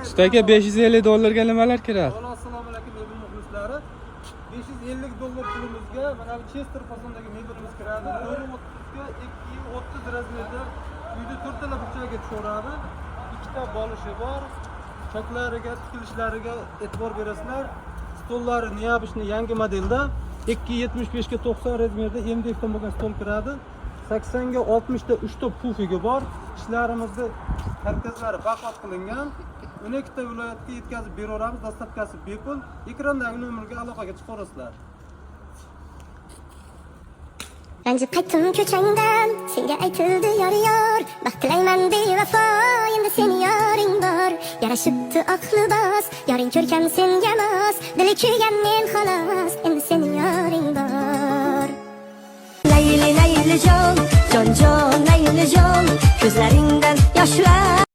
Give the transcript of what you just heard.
Ustaga $550 ga nimalar kiradi? Assalomu alaykum mebel muxlislari. $550 pulimizga mana bu Chester fasondagi mebelimiz kiradi. 430 ga 230 razmerda uyda 4 tala burchaga tushaveradi. Ikkita bolishi bor. Choklariga, tikilishlariga e'tibor berasizlar. Stollari neobishni yangi modelda 275 ga 90 razmerda MDFdan bo'lgan stol kiradi. 80 ga 60 da 3 ta pufiga bor. Ishlarimizda karkaslar baqot qilingan. 12 ta viloyatga yetkazib beraveramiz. Dostavkasi bepul. Ekrandagi nomerga aloqaga chiqarasizlar. Ranjib qaytdim ko'changdan, senga aytildi yor, baxt tilayman bevafo, endi seni yoring bor. Yarashibdi aqli bos, yoring ko'rkam senga mos, dili kuygan men xolos, endi seni yoring bor. Layli layli jon, jon jon layli jon, ko'zlaringdan yoshlar